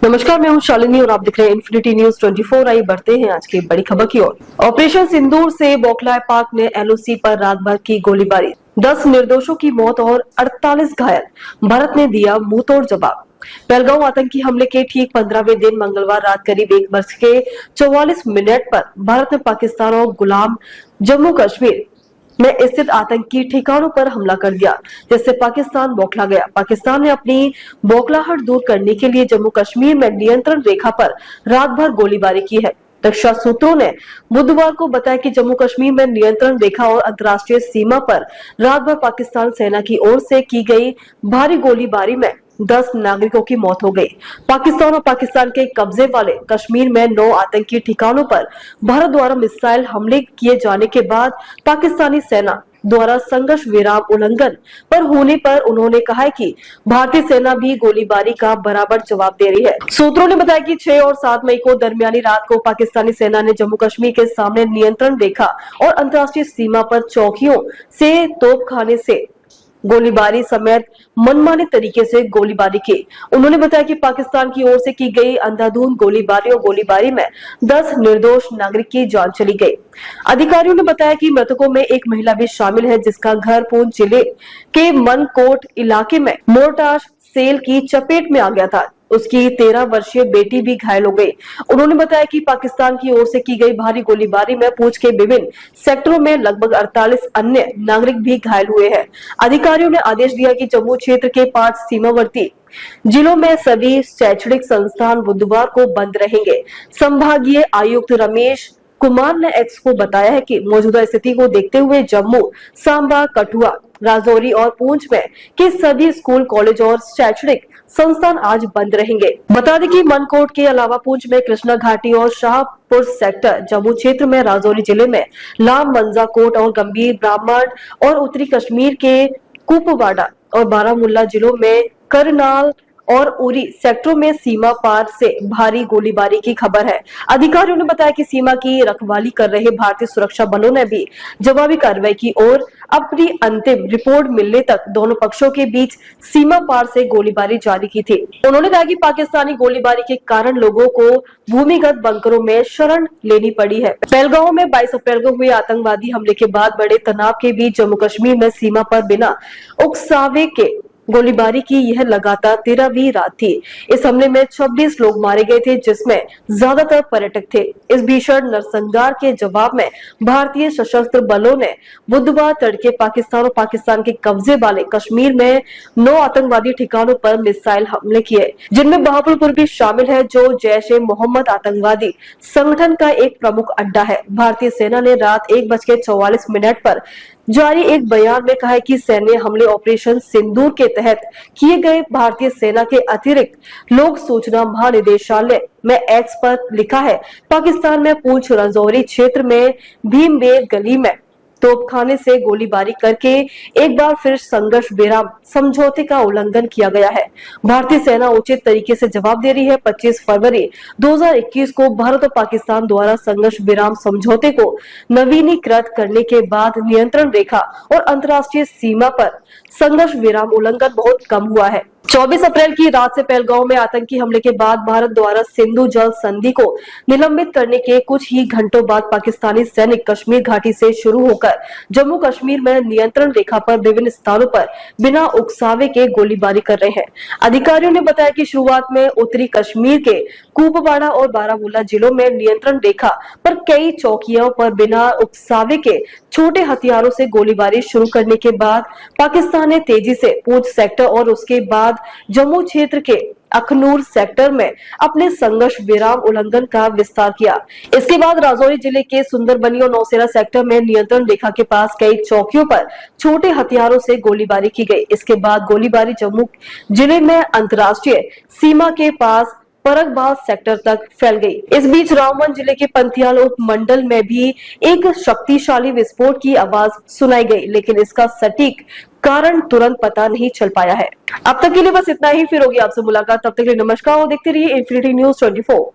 नमस्कार, मैं हूं शालिनी और आप देख रहे हैं इन्फिनिटी न्यूज 24। आइए बढ़ते हैं आज की बड़ी खबर की ओर। ऑपरेशन सिंदूर से बौखलाए पाक ने एलओसी पर रात भर की गोलीबारी, 10 निर्दोषों की मौत और 48 घायल। भारत ने दिया मुंहतोड़ जवाब। पहलगांव आतंकी हमले के ठीक 15वें दिन मंगलवार रात करीब 1:44 पर भारत ने पाकिस्तान और गुलाम जम्मू कश्मीर में स्थित आतंकी ठिकानों पर हमला कर दिया, जिससे पाकिस्तान बौखला गया। पाकिस्तान ने अपनी बौखलाहट दूर करने के लिए जम्मू कश्मीर में नियंत्रण रेखा पर रात भर गोलीबारी की है। रक्षा सूत्रों ने बुधवार को बताया कि जम्मू कश्मीर में नियंत्रण रेखा और अंतर्राष्ट्रीय सीमा पर रात भर पाकिस्तान सेना की ओर से की गई भारी गोलीबारी में 10 नागरिकों की मौत हो गई। पाकिस्तान और पाकिस्तान के कब्जे वाले कश्मीर में 9 आतंकी ठिकानों पर भारत द्वारा मिसाइल हमले किए जाने के बाद पाकिस्तानी सेना द्वारा संघर्ष विराम उल्लंघन पर होने पर उन्होंने कहा है कि भारतीय सेना भी गोलीबारी का बराबर जवाब दे रही है। सूत्रों ने बताया कि 6 और 7 मई को दरमियानी रात को पाकिस्तानी सेना ने जम्मू कश्मीर के सामने नियंत्रण रेखा और अंतर्राष्ट्रीय सीमा पर चौकियों से तोपखाने से गोलीबारी समेत मनमाने तरीके से गोलीबारी की। उन्होंने बताया कि पाकिस्तान की ओर से की गई अंधाधुंध गोलीबारी में 10 निर्दोष नागरिक की जान चली गई। अधिकारियों ने बताया कि मृतकों में एक महिला भी शामिल है, जिसका घर पूंछ जिले के मनकोट इलाके में मोर्टार सेल की चपेट में आ गया था। उसकी 13 वर्षीय बेटी भी घायल हो गई। उन्होंने बताया कि पाकिस्तान की ओर से की गई भारी गोलीबारी में पूंछ के विभिन्न सेक्टरों में लगभग 48 अन्य नागरिक भी घायल हुए हैं। अधिकारियों ने आदेश दिया कि जम्मू क्षेत्र के 5 सीमावर्ती जिलों में सभी शैक्षणिक संस्थान बुधवार को बंद रहेंगे। संभागीय आयुक्त रमेश कुमार ने एक्स को बताया है कि मौजूदा स्थिति को देखते हुए जम्मू, सांबा, कठुआ, राजौरी और पुंछ में के सभी स्कूल, कॉलेज और शैक्षणिक संस्थान आज बंद रहेंगे। बता दें कि मनकोट के अलावा पुंछ में कृष्णा घाटी और शाहपुर सेक्टर, जम्मू क्षेत्र में राजौरी जिले में लाम, मंजा कोट और गंभीर ब्राह्मण और उत्तरी कश्मीर के कुपवाड़ा और बारामुल्ला जिलों में करनाल और उरी सेक्टरों में सीमा पार से भारी गोलीबारी की खबर है। अधिकारियों ने बताया कि सीमा की रखवाली कर रहे भारतीय सुरक्षा बलों ने भी जवाबी कार्रवाई की और अपनी अंतिम रिपोर्ट मिलने तक दोनों पक्षों के बीच सीमा पार से गोलीबारी जारी की थी। उन्होंने कहा कि पाकिस्तानी गोलीबारी के कारण लोगों को भूमिगत बंकरों में शरण लेनी पड़ी है। पहलगांव में 22 अप्रैल को हुए आतंकवादी हमले के बाद बड़े तनाव के बीच जम्मू कश्मीर में सीमा पर बिना उकसावे के गोलीबारी की यह लगातार 13वीं रात थी। इस हमले में 26 लोग मारे गए थे, जिसमें ज्यादातर पर्यटक थे। इस भीषण नरसंहार के जवाब में भारतीय सशस्त्र बलों ने बुधवार तड़के पाकिस्तान और पाकिस्तान के कब्जे वाले कश्मीर में 9 आतंकवादी ठिकानों पर मिसाइल हमले किए, जिनमें बहावलपुर भी शामिल है, जो जैश ए मोहम्मद आतंकवादी संगठन का एक प्रमुख अड्डा है। भारतीय सेना ने रात 1:44 पर जारी एक बयान में कहा है कि सैन्य हमले ऑपरेशन सिंदूर के तहत किए गए। भारतीय सेना के अतिरिक्त लोक सूचना महानिदेशालय में एक्स पर लिखा है, पाकिस्तान में पुंछ राजौरी क्षेत्र में भीमबेर गली में तोपखाने से गोलीबारी करके एक बार फिर संघर्ष विराम समझौते का उल्लंघन किया गया है। भारतीय सेना उचित तरीके से जवाब दे रही है। 25 फरवरी 2021 को भारत और पाकिस्तान द्वारा संघर्ष विराम समझौते को नवीनीकृत करने के बाद नियंत्रण रेखा और अंतर्राष्ट्रीय सीमा पर संघर्ष विराम उल्लंघन बहुत कम हुआ है। 24 अप्रैल की रात से पहलगांव में आतंकी हमले के बाद भारत द्वारा सिंधु जल संधि को निलंबित करने के कुछ ही घंटों बाद पाकिस्तानी सैनिक कश्मीर घाटी से शुरू होकर जम्मू कश्मीर में नियंत्रण रेखा पर विभिन्न स्थानों पर बिना उकसावे के गोलीबारी कर रहे हैं। अधिकारियों ने बताया कि शुरुआत में उत्तरी कश्मीर के कुपवाड़ा और बारामूला जिलों में नियंत्रण रेखा पर कई चौकियों पर बिना उकसावे के छोटे हथियारों से गोलीबारी शुरू करने के बाद पाकिस्तान ने तेजी से पुंछ सेक्टर और उसके बाद जम्मू क्षेत्र के अखनूर सेक्टर में अपने संघर्ष विराम उल्लंघन का विस्तार किया। इसके बाद राजौरी जिले के सुंदरबनी और नौशेरा सेक्टर में नियंत्रण रेखा के पास कई चौकियों पर छोटे हथियारों से गोलीबारी की गई। इसके बाद गोलीबारी जम्मू जिले में अंतर्राष्ट्रीय सीमा के पास परगबाज सेक्टर तक फैल गई। इस बीच रामबन जिले के पंथियाल उपमंडल में भी एक शक्तिशाली विस्फोट की आवाज सुनाई गई, लेकिन इसका सटीक कारण तुरंत पता नहीं चल पाया है। अब तक के लिए बस इतना ही। फिर होगी आपसे मुलाकात, तब तक के लिए नमस्कार और देखते रहिए इन्फिनिटी न्यूज 24।